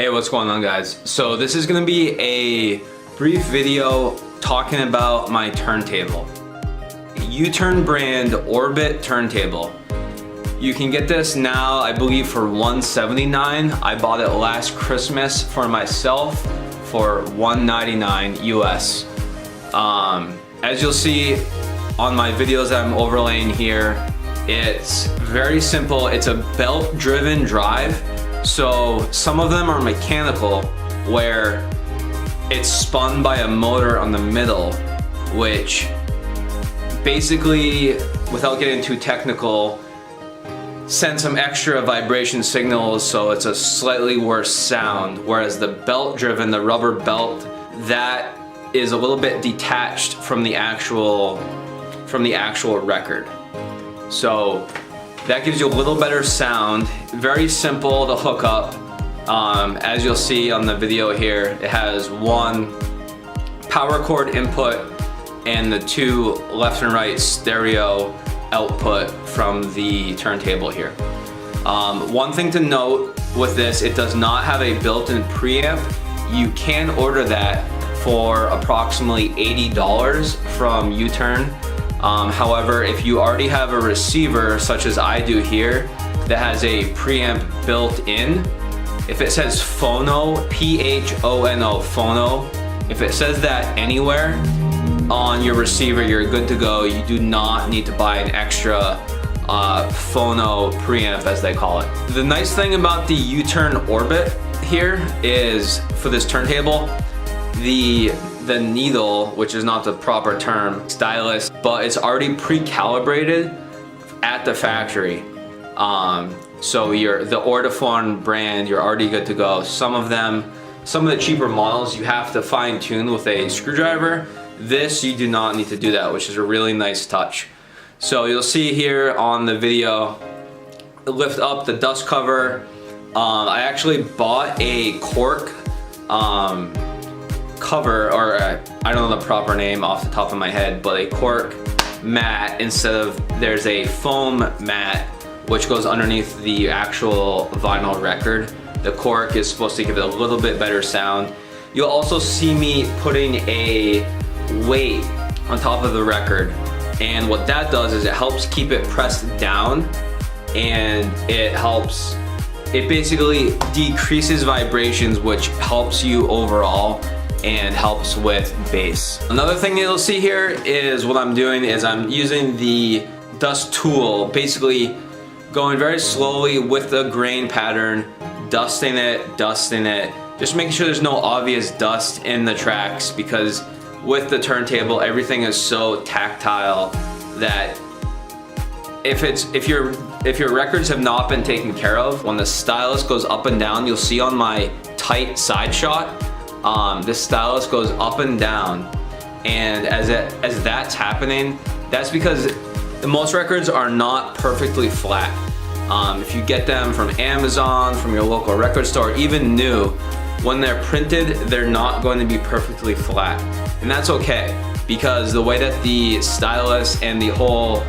Hey, what's going on, guys? So this is gonna be a brief video talking about my turntable. U-Turn brand Orbit turntable. You can get this now, I believe, for $179. I bought it last Christmas for myself for $199 US. As you'll see on my videos that I'm overlaying here, it's very simple. It's a belt-driven drive. So some of them are mechanical, where it's spun by a motor on the middle, which basically, without getting too technical, sends some extra vibration signals, so it's a slightly worse sound. Whereas the belt-driven, the rubber belt, that is a little bit detached from the actual record. So that gives you a little better sound. Very simple to hook up. As you'll see on the video here, it has one power cord input and the two left and right stereo output from the turntable here. One thing to note with this, it does not have a built-in preamp. You can order that for approximately $80 from U-Turn. However, if you already have a receiver, such as I do here, that has a preamp built in, if it says phono, P-H-O-N-O, phono, if it says that anywhere on your receiver, you're good to go. You do not need to buy an extra phono preamp, as they call it. The nice thing about the U-Turn Orbit here is, for this turntable, the needle, which is not the proper term, stylus, but it's already pre-calibrated at the factory. So the Ortofon brand, you're already good to go. Some of the cheaper models, you have to fine tune with a screwdriver. This, you do not need to do that, which is a really nice touch. So you'll see here on the video, lift up the dust cover. I actually bought a cork cover, or I don't know the proper name off the top of my head, but a cork mat instead of, there's a foam mat which goes underneath the actual vinyl record. The cork is supposed to give it a little bit better sound. You'll also see me putting a weight on top of the record, and what that does is it helps keep it pressed down, and it basically decreases vibrations, which helps you overall and helps with bass. Another thing you'll see here is what I'm doing is I'm using the dust tool, basically going very slowly with the grain pattern, dusting it, just making sure there's no obvious dust in the tracks, because with the turntable, everything is so tactile that if your records have not been taken care of, when the stylus goes up and down, you'll see on my tight side shot, this stylus goes up and down, and as that's happening, that's because most records are not perfectly flat. If you get them from Amazon, from your local record store, even new, when they're printed, they're not going to be perfectly flat, and that's okay, because the way that the stylus and the whole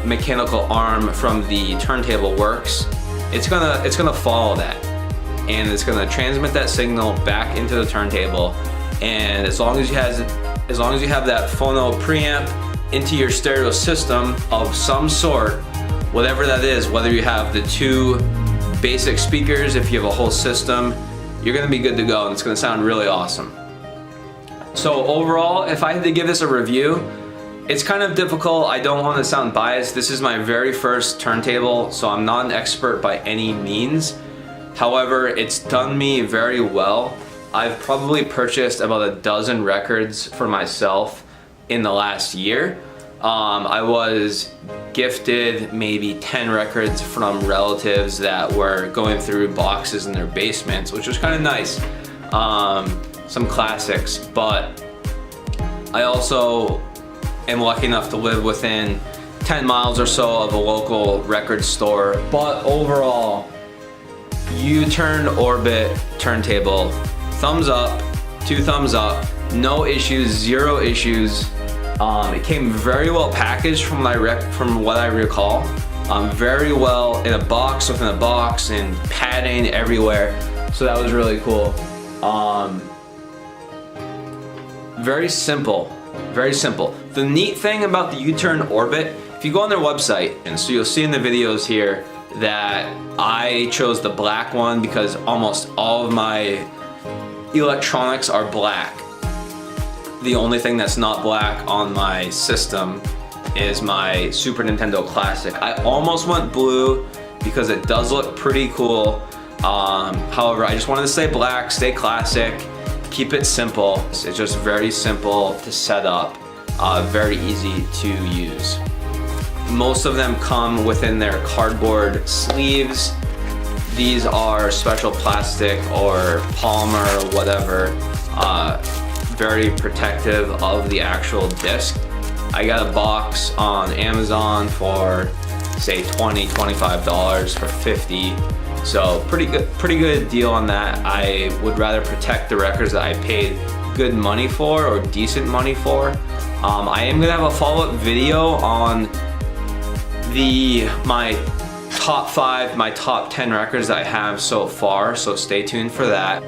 mechanical arm from the turntable works, it's gonna follow that, and it's gonna transmit that signal back into the turntable. And as long as you have that phono preamp into your stereo system of some sort, whatever that is, whether you have the two basic speakers, if you have a whole system, you're gonna be good to go, and it's gonna sound really awesome. So overall, if I had to give this a review, it's kind of difficult. I don't want to sound biased. This is my very first turntable, so I'm not an expert by any means. However, it's done me very well. I've probably purchased about a dozen records for myself in the last year. I was gifted maybe 10 records from relatives that were going through boxes in their basements, which was kind of nice. Some classics, but I also am lucky enough to live within 10 miles or so of a local record store. But overall, U-Turn Orbit turntable, thumbs up, 2 thumbs up, no issues, 0 issues. It came very well packaged from what I recall. Very well in a box within a box, and padding everywhere. So that was really cool. Very simple, very simple. The neat thing about the U-Turn Orbit, if you go on their website, and so you'll see in the videos here that I chose the black one because almost all of my electronics are black. The only thing that's not black on my system is my Super Nintendo Classic. I almost went blue because it does look pretty cool. However, I just wanted to stay black, stay classic, keep it simple. It's just very simple to set up, very easy to use. Most of them come within their cardboard sleeves. These are special plastic or polymer or whatever, very protective of the actual disc. I got a box on Amazon for say $20, $25 for 50. So pretty good deal on that. I would rather protect the records that I paid good money for or decent money for. I am gonna have a follow-up video on my top 5, my top 10 records that I have so far, so stay tuned for that.